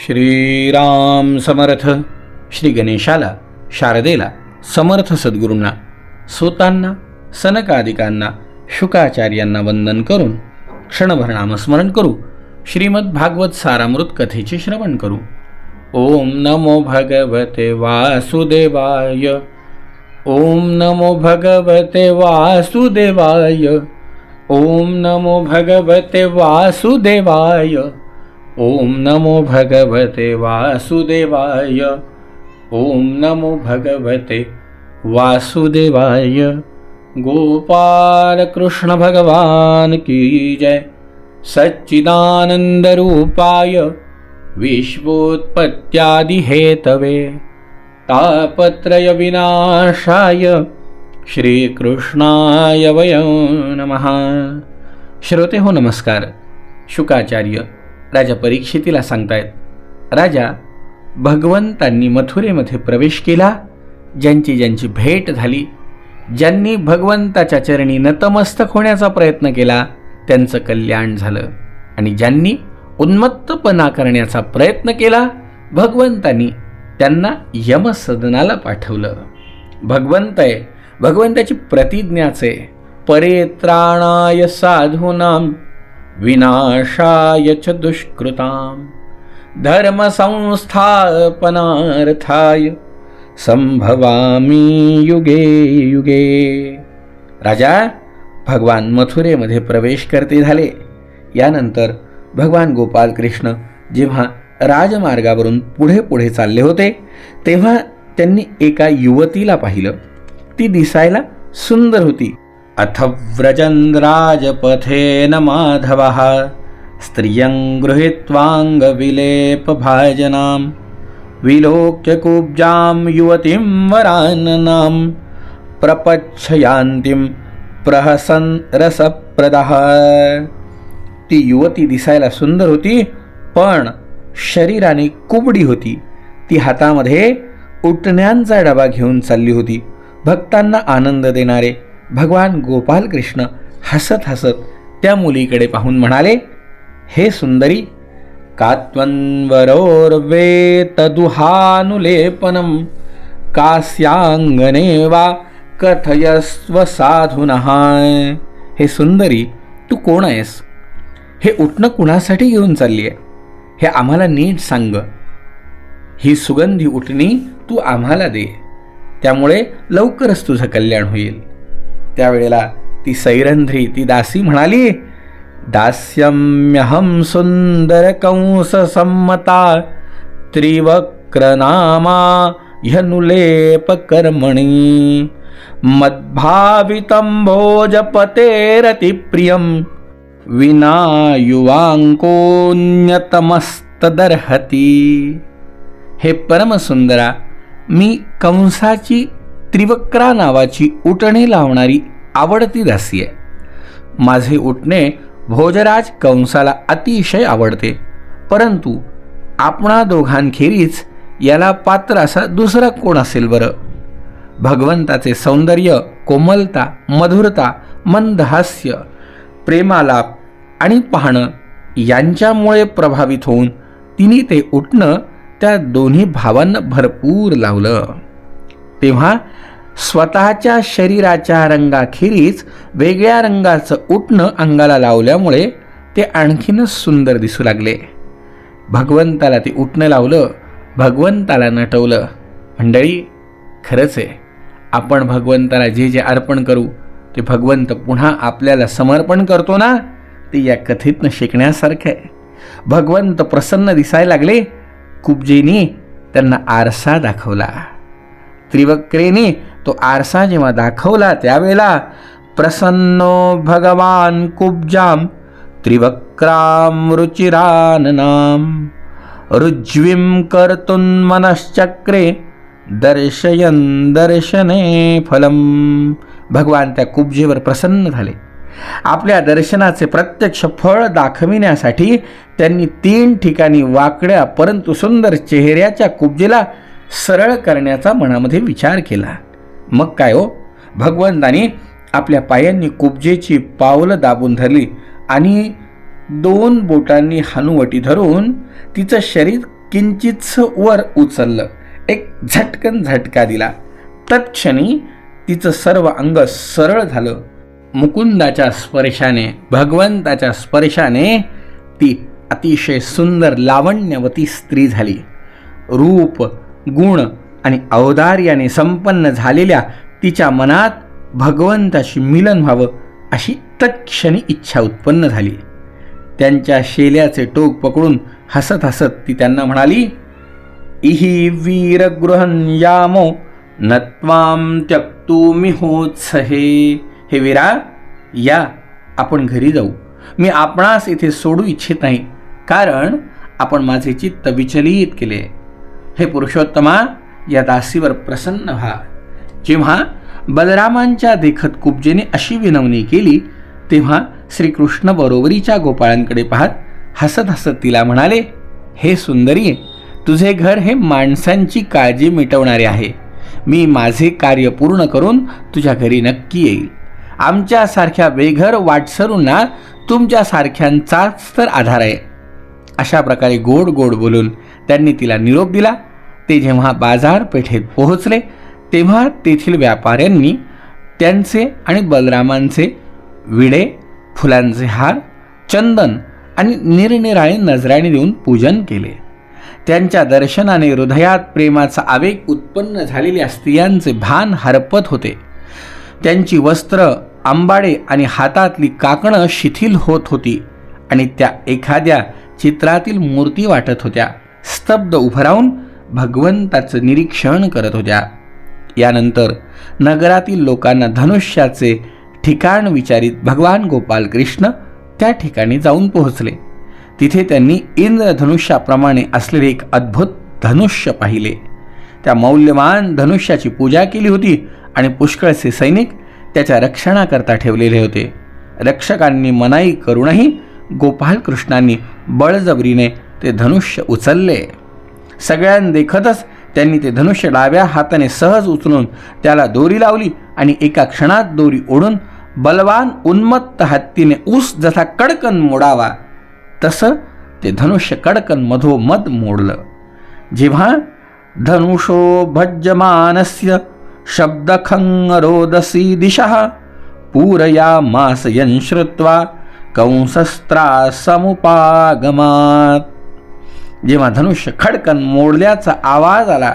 श्रीराम समर्थ. श्री गणेशाला, शारदेला, समर्थ सद्गुरूंना, सूतांना, सनकादिकांना, शुकाचार्यांना वंदन करून क्षणभर नामस्मरण करू. श्रीमद भागवत सारामृत कथेचे श्रवण करू. ओम नमो भगवते वासुदेवाय. ओम नमो भगवते वासुदेवाय. ओम नमो भगवते वासुदेवाय. ओम नमो भगवते वासुदेवाय. ओम नमो भगवते वासुदेवाय. गोपाल कृष्ण भगवान की जय. सच्चिदानंद रूपाय विश्वोत्पत्त्यादि हेतवे तापत्रय विनाशाय श्रीकृष्णाय वयं नमः. श्रोते हो, नमस्कार. शुकाचार्य राजा परीक्षितीला सांगतायत, राजा, भगवंतांनी मथुरेमध्ये प्रवेश केला. ज्यांची ज्यांची भेट झाली, ज्यांनी भगवंताच्या चरणी नतमस्तक होण्याचा प्रयत्न केला, त्यांचं कल्याण झालं. आणि ज्यांनी उन्मत्तपणा करण्याचा प्रयत्न केला, भगवंतांनी त्यांना यमसदनाला पाठवलं. भगवंत आहे, भगवंताची प्रतिज्ञाच आहे. परित्राणाय साधूनां विनाशाय च दुष्कृतां धर्म संस्थापनार्थाय संभवामी युगे युगे. राजा, भगवान मथुरेमध्ये प्रवेश करते झाले. यानंतर भगवान गोपाल कृष्ण जेव्हा राजमार्गावरून पुढे पुढे चालले होते, तेव्हा त्यांनी एका युवतीला पाहिलं. ती दिसायला सुंदर होती. अथ व्रजन् राजपथेन माधवः स्त्रियं गृहीत्वाङ्गविलेपभाजनां विलोक्य कुब्जां युवतीं वराननां प्रपच्छयान्तीं प्रहसन् रसप्रदः. ती युवती दिसायला सुंदर होती, पण शरीराने कुबडी होती. ती हातामध्ये उटण्यांचा डबा घेऊन चालली होती. भक्तांना आनंद देणारे भगवान गोपाल कृष्ण हसत हसत त्या मुलीकडे पाहून म्हणाले, हे सुंदरी, कात्वन्वरोर्वेतदुहानुलेपनं कास्यांगने वा कथयस्व साधुनः. हे सुंदरी, तू कोण आहेस? हे उटणं कुणासाठी घेऊन चालली आहे, हे आम्हाला नीट सांग. ही सुगंधी उटणी तू आम्हाला दे, त्यामुळे लवकरच तुझं कल्याण होईल. त्यावेळेला ती सैरंध्री, ती दासी म्हणाली, दास्यम्यहं सुंदर कंस सम्मता त्रिवक्रनामा ह्यनुलेप कर्मणि मद्भावितं भोजपतेरति प्रियं विना युवांकोन्यतमस्तदर्हति. हे परमसुंदरा, मी कंसाची त्रिवक्रा नावाची उटणे लावणारी आवडती दासी आहे. माझे उटणे भोजराज कंसाला अतिशय आवडते, परंतु आपणा दोघांखेरीज याला पात्र असा दुसरा कोण असेल बरं? भगवंताचे सौंदर्य, कोमलता, मधुरता, मंदहास्य, प्रेमालाप आणि पाहणं यांच्यामुळे प्रभावित होऊन तिने ते उटणं त्या दोन्ही भावांना भरपूर लावलं. तेव्हा स्वतःच्या शरीराच्या रंगाखेरीज वेगळ्या रंगाचं उटणं अंगाला लावल्यामुळे ते आणखीनच सुंदर दिसू लागले. भगवंताला ते उटणं लावलं, भगवंताला नटवलं. मंडळी, खरंच आहे, आपण भगवंताला जे जे अर्पण करू ते भगवंत पुन्हा आपल्याला समर्पण करतो ना, ते या कथेतनं शिकण्यासारखं आहे. भगवंत प्रसन्न दिसायला लागले. कुब्जेनी त्यांना आरसा दाखवला. त्रिवक्रेने तो आरसा जेव्हा दाखवला, त्यावेळेला प्रसन्नो भगवान कुब्जाम त्रिवक्राम रुचिराननाम रुज्वीं कर्तुन्मनश्चक्रे दर्शयन् दर्शने फलम. भगवान त्या कुब्जेवर प्रसन्न झाले. आपल्या दर्शनाचे प्रत्यक्ष फळ दाखविण्यासाठी त्यांनी 3 ठिकाणी वाकड्या परंतु सुंदर चेहऱ्याच्या कुब्जेला सरळ करण्याचा मनामध्ये विचार केला. मग काय हो, भगवंतानी आपल्या पायांनी कुब्जेची पावलं दाबून धरली आणि 2 बोटांनी हनुवटी धरून तिचं शरीर किंचितस वर उचललं, एक झटकन झटका दिला. तत्क्षणी तिचं सर्व अंग सरळ झालं. मुकुंदाच्या स्पर्शाने, भगवंताच्या स्पर्शाने ती अतिशय सुंदर लावण्यवती स्त्री झाली. रूप, गुण आणि औदार्याने संपन्न झालेल्या तिच्या मनात भगवंताशी मिलन व्हावं अशी तत्क्षणी इच्छा उत्पन्न झाली. त्यांच्या शेल्याचे टोक पकडून हसत हसत ती त्यांना म्हणाली, इहि वीरगृहं यामो नत्वाम त्यक्तुमि होत्सहे. हे वीरा, या आपण घरी जाऊ. मी आपणास इथे सोडू इच्छित नाही, कारण आपण माझे चित्त विचलित केले. हे पुरुषोत्तमा, या दासीवर प्रसन्न व्हा. जेव्हा बलरामांच्या देखत कुब्जेने अशी विनवणी केली, तेव्हा श्रीकृष्ण बरोबरीच्या गोपाळांकडे पाहत हसत हसत तिला म्हणाले, हे सुंदरी, तुझे घर हे माणसांची काळजी मिटवणारे आहे. मी माझे कार्य पूर्ण करून तुझ्या घरी नक्की येईल. आमच्यासारख्या बेघर वाटसरूंना तुमच्यासारख्यांचाच तर आधार आहे. अशा प्रकारे गोड गोड बोलून त्यांनी तिला निरोप दिला. ते जेव्हा बाजारपेठेत पोहोचले, तेव्हा तेथील व्यापाऱ्यांनी त्यांचे आणि बलरामांचे विडे, फुलांचे हार, चंदन आणि निरनिराळे नजराणे देऊन पूजन केले. त्यांच्या दर्शनाने हृदयात प्रेमाचा आवेग उत्पन्न झालेल्या स्त्रियांचे भान हरपत होते. त्यांची वस्त्र, आंबाडे आणि हातातली काकणं शिथिल होत होती आणि त्या एखाद्या चित्रातील मूर्ती वाटत होत्या. स्तब्ध उभं राहून भगवंताचं निरीक्षण करत होत्या. यानंतर नगरातील लोकांना धनुष्याचे ठिकाण विचारित भगवान गोपाल कृष्ण त्या ठिकाणी जाऊन पोहोचले. तिथे त्यांनी इंद्रधनुष्याप्रमाणे असलेले एक अद्भुत धनुष्य पाहिले. त्या मौल्यवान धनुष्याची पूजा केली होती आणि पुष्कळचे सैनिक त्याच्या रक्षणाकरता ठेवलेले होते. रक्षकांनी मनाई करूनही गोपालकृष्णांनी बळजबरीने ते धनुष्य उचलले. सगळ्यांदेखतच त्यांनी ते धनुष्य डाव्या हाताने सहज उचलून त्याला दोरी लावली आणि एका क्षणात दोरी ओढून बलवान उन्मत्त हत्तीने ऊस जसा कडकन मोडावा तसं ते धनुष्य कडकन मधोमध मोडलं. जेव्हा धनुषो भज्यमानस्य शब्दखंगरोदसी दिशः पूरयामास यंश्रुत्वा कंसस्त्रासमुपागमात. जेव्हा धनुष्य खडकन मोडल्याचा आवाज आला,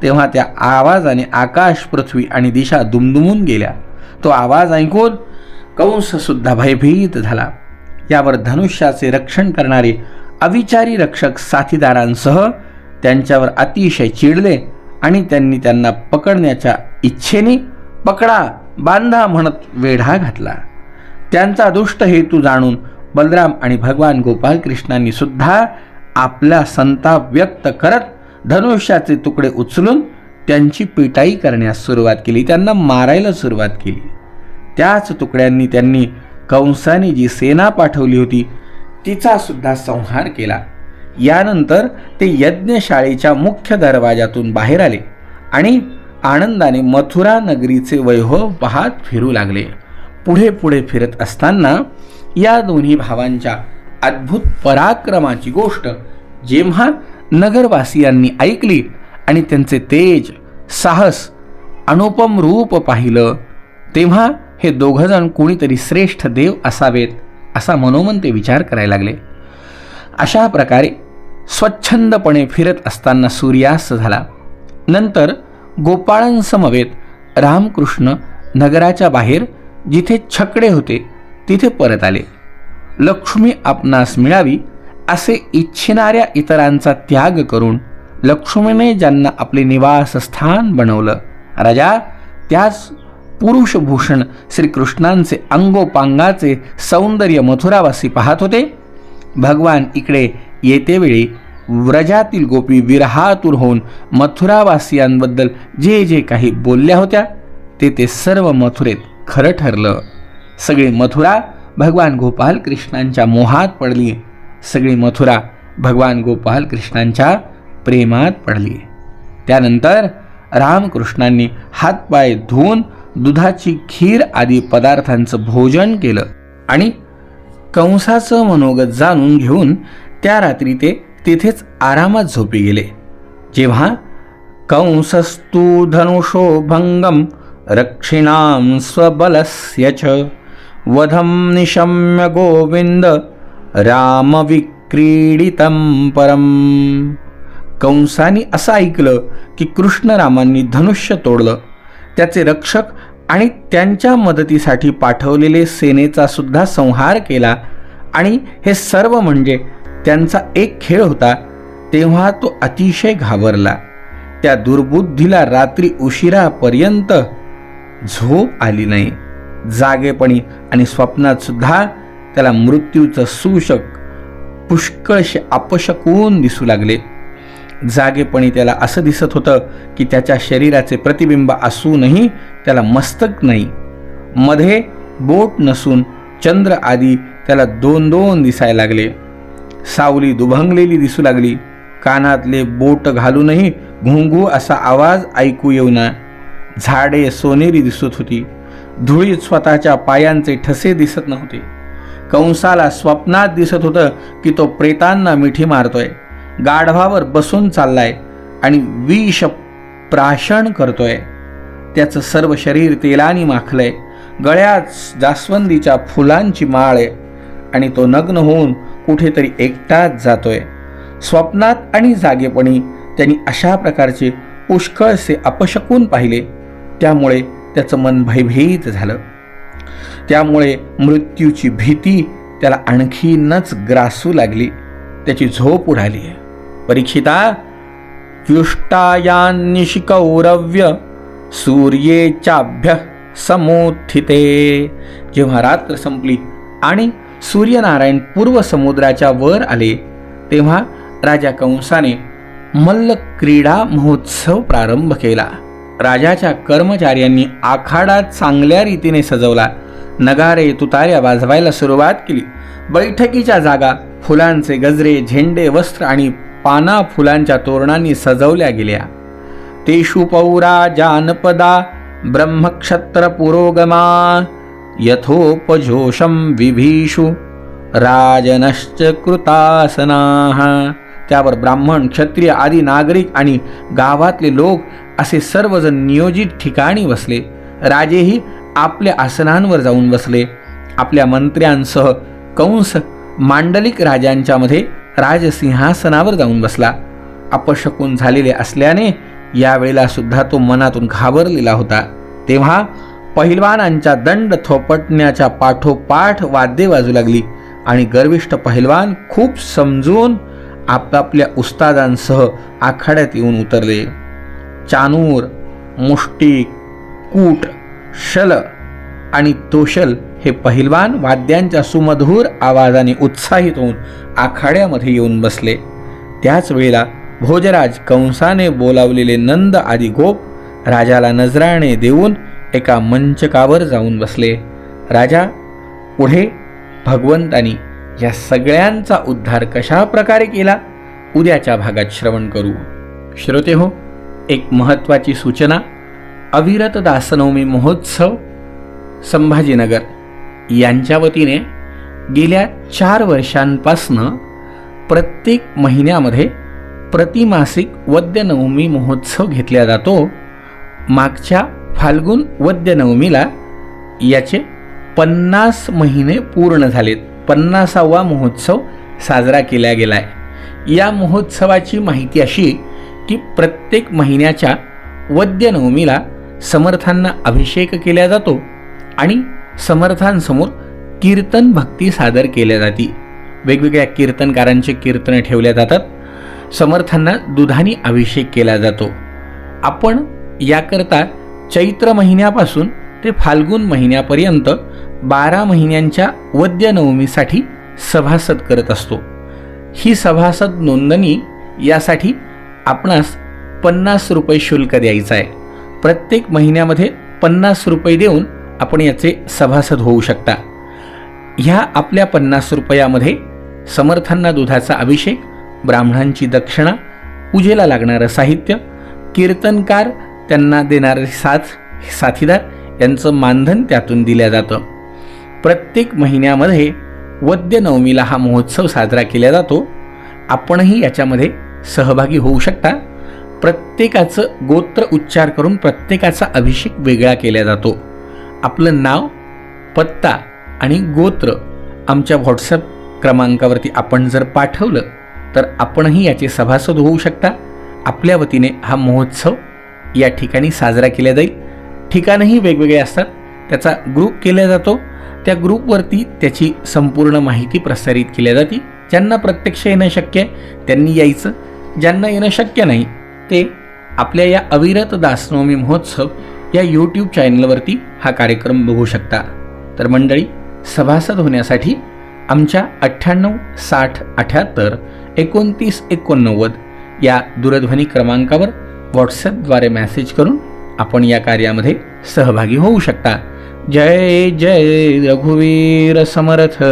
तेव्हा त्या आवाजाने आकाश, पृथ्वी आणि दिशा दुमदुमून गेल्या. तो आवाज ऐकून कंससुद्धा भयभीत झाला. यावर धनुष्याचे रक्षण करणारे अविचारी रक्षक साथीदारांसह त्यांच्यावर अतिशय चिडले आणि त्यांनी त्यांना पकडण्याच्या इच्छेने पकडा, बांधा म्हणत वेढा घातला. त्यांचा दुष्ट हेतू जाणून बलराम आणि भगवान गोपालकृष्णांनी सुद्धा आपला संताप व्यक्त करत धनुष्याचे तुकडे उचलून त्यांची पिटाई करण्यास सुरुवात केली. त्यांना मारायला सुरुवात केली. त्याच तुकड्यांनी त्यांनी कंसाने जी सेना पाठवली होती तिचा सुद्धा संहार केला. यानंतर ते यज्ञशाळेच्या मुख्य दरवाजातून बाहेर आले आणि आनंदाने मथुरा नगरीचे वैभव पाहत फिरू लागले. पुढे पुढे फिरत असताना या दोन्ही भावांच्या अद्भुत पराक्रमाची गोष्ट जेव्हा नगरवासियांनी ऐकली आणि त्यांचे तेज, साहस, अनुपम रूप पाहिलं, तेव्हा हे दोघंजण कोणीतरी श्रेष्ठ देव असावेत असा मनोमन ते विचार करायला लागले. अशा प्रकारे स्वच्छंदपणे फिरत असताना सूर्यास्त झाला. नंतर गोपाळांसमवेत रामकृष्ण नगराच्या बाहेर जिथे छकडे होते तिथे परत आले. लक्ष्मी आपणास मिळावी असे इच्छिणाऱ्या इतरांचा त्याग करून लक्ष्मीने ज्यांना आपले निवासस्थान बनवलं, राजा त्याच पुरुषभूषण श्रीकृष्णांचे अंगोपांगाचे सौंदर्य मथुरावासी पाहत होते. भगवान इकडे येतेवेळी व्रजातील गोपी विरहातुर होऊन मथुरावासियांबद्दल जे जे काही बोलल्या होत्या ते सर्व मथुरेत खरं ठरलं. सगळी मथुरा भगवान गोपाल कृष्णांच्या मोहात पडली. सगळी मथुरा भगवान गोपाल कृष्णांच्या प्रेमात पडली. त्यानंतर रामकृष्णांनी हातपाय धुवून दुधाची खीर आदी पदार्थांचं भोजन केलं आणि कंसाचं मनोगत जाणून घेऊन त्या रात्री ते तिथेच आरामात झोपी गेले. जेव्हा कंसस्तु धनुषो भंगम रक्षिणां स्वबलस्य च वधम निशम्य गोविंद रामविक्रीडितं परम. कंसाने असं ऐकलं की कृष्णरामांनी धनुष्य तोडलं, त्याचे रक्षक आणि त्यांच्या मदतीसाठी पाठवलेले सेनेचा सुद्धा संहार केला आणि हे सर्व म्हणजे त्यांचा एक खेळ होता. तेव्हा तो अतिशय घाबरला. त्या दुर्बुद्धीला रात्री उशिरापर्यंत झोप आली नाही. जागेपणी आणि स्वप्नात सुद्धा त्याला मृत्यूचं सूषक पुष्कळशे अपशकून दिसू लागले. जागेपणी त्याला असं दिसत होतं की त्याच्या शरीराचे प्रतिबिंब असूनही त्याला मस्तक नाही. मध्ये बोट नसून चंद्र आदी त्याला दोन दोन दिसायला लागले. सावली दुभंगलेली दिसू लागली. कानातले बोट घालूनही घुंगू असा आवाज ऐकू येऊना. झाडे सोनेरी दिसत होती. धुळीत स्वतःच्या पायांचे ठसे दिसत नव्हते. कंसाला स्वप्नात दिसत होतं की तो प्रेतांना मिठी मारतोय, गाढवावर बसून चाललाय आणि विष प्राशन करतोय. त्याचं सर्व शरीर तेलाने माखलंय. गळ्यात जास्वंदीच्या फुलांची माळ आहे आणि तो नग्न होऊन कुठेतरी एकटाच जातोय. स्वप्नात आणि जागेपणी त्यांनी अशा प्रकारचे पुष्कळसे अपशकून पाहिले. त्यामुळे त्याचं मन भयभीत झालं. त्यामुळे मृत्यूची भीती त्याला आणखीनच ग्रासू लागली. त्याची झोप उडाली. परीक्षिता, व्युष्टायान्निशिकौरव्य सूर्येचाभ्य समुत्थिते. जेव्हा रात्र संपली आणि सूर्यनारायण पूर्व समुद्राच्या वर आले तेव्हा राजा कंसाने मल्ल क्रीडा महोत्सव प्रारंभ केला. राजाच्या कर्मचाऱ्यांनी आखाडा चांगल्या रीतीने सजवला. नगारे तुतार्या वाजवायला सुरुवात केली. बैठकीच्या जागा फुलांचे गजरे, झेंडे, वस्त्र आणि पाना फुलांच्या तोरणांनी सजवल्या गेल्या. तेषु पौरा जानपदा ब्रह्मक्षत्र पुरोगमा यथोपजोषम विभीषु राजनश्च कृतासनाः. त्यावर ब्राह्मण, क्षत्रिय आदी नागरिक आणि गावातले लोक असे सर्वजण नियोजित ठिकाणी बसले. राजेही आपल्या आसनांवर जाऊन बसले. आपल्या मंत्र्यांसह कंस मांडलिक राजांच्या मध्ये राजसिंहासनावर जाऊन बसला. अपशकून झालेले असल्याने यावेळेला सुद्धा तो मनातून घाबरलेला होता. तेव्हा पहिलवानांच्या दंड थोपटण्याच्या पाठोपाठ वाद्ये वाजू लागली आणि गर्विष्ठ पहिलवान खूप समजून आपापल्या उस्तादांसह आखाड्यात येऊन उतरले. चानूर, मुष्टिक, कूट, शल आणि तोशल हे पहिलवान वाद्यांच्या सुमधुर आवाजाने उत्साहित होऊन आखाड्यामध्ये येऊन बसले. त्याच वेळेला भोजराज कंसाने बोलावलेले नंद आदी गोप राजाला नजराणे देऊन एका मंचकावर जाऊन बसले. राजा पुढे भगवंतानी या सगळ्यांचा उद्धार कशा प्रकारे केला उद्याच्या भागात श्रवण करू. श्रोते हो, एक महत्त्वाची सूचना. अविरत दासनवमी महोत्सव संभाजीनगर यांच्या वतीने गेल्या 4 वर्षांपासनं प्रत्येक महिन्यामध्ये प्रतिमासिक वद्यनवमी महोत्सव घेतला जातो. मागच्या फाल्गुन वद्यनवमीला याचे 50 महिने पूर्ण झालेत. 50वा महोत्सव साजरा केला गेलाय. या महोत्सवाची माहिती अशी की प्रत्येक महिन्याच्या वद्यनवमीला समर्थांना अभिषेक केला जातो आणि समर्थांसमोर कीर्तन भक्ती सादर केल्या जाते. वेगवेगळ्या कीर्तनकारांचे कीर्तन ठेवल्या जातात. समर्थांना दुधाने अभिषेक केला जातो. आपण याकरता चैत्र महिन्यापासून ते फाल्गुन महिन्यापर्यंत 12 महिन्यांच्या वद्यनवमीसाठी सभासद करत असतो. ही सभासद नोंदणी यासाठी आपणास 50 रुपये शुल्क द्यायचं आहे. प्रत्येक महिन्यामध्ये 50 रुपये देऊन आपण याचे सभासद होऊ शकता. ह्या आपल्या 50 रुपयामध्ये समर्थांना दुधाचा अभिषेक, ब्राह्मणांची दक्षिणा, पूजेला लागणारं साहित्य, कीर्तनकार त्यांना देणारे साथीदार यांचं मानधन त्यातून दिलं जातं. प्रत्येक महिन्यामध्ये वद्यनवमीला हा महोत्सव साजरा केला जातो आपणही याच्यामध्ये सहभागी होऊ शकता. प्रत्येकाचं गोत्र उच्चार करून प्रत्येकाचा अभिषेक वेगळा केला जातो. आपलं नाव, पत्ता आणि गोत्र आमच्या व्हॉट्सअप क्रमांकावरती आपण जर पाठवलं तर आपणही याचे सभासद होऊ शकता. आपल्या वतीने हा महोत्सव या ठिकाणी साजरा केला जाईल. ठिकाणंही वेगवेगळे असतात. त्याचा ग्रुप केला जातो. त्या ग्रुपवरती त्याची संपूर्ण माहिती प्रसारित केली जाते. ज्यांना प्रत्यक्ष येणं शक्य आहे त्यांनी यायचं. ज्यांना येणं शक्य नाही ते आपल्या या अविरत दासनवमी महोत्सव या यूट्यूब चॅनलवरती हा कार्यक्रम बघू शकता. तर मंडळी, सभासद होण्यासाठी आमच्या 98 60 78 29 89 या दूरध्वनी क्रमांकावर व्हॉट्सॲपद्वारे मेसेज करून आपण या कार्यामध्ये सहभागी होऊ शकता. जय जय रघुवीर समर्थ.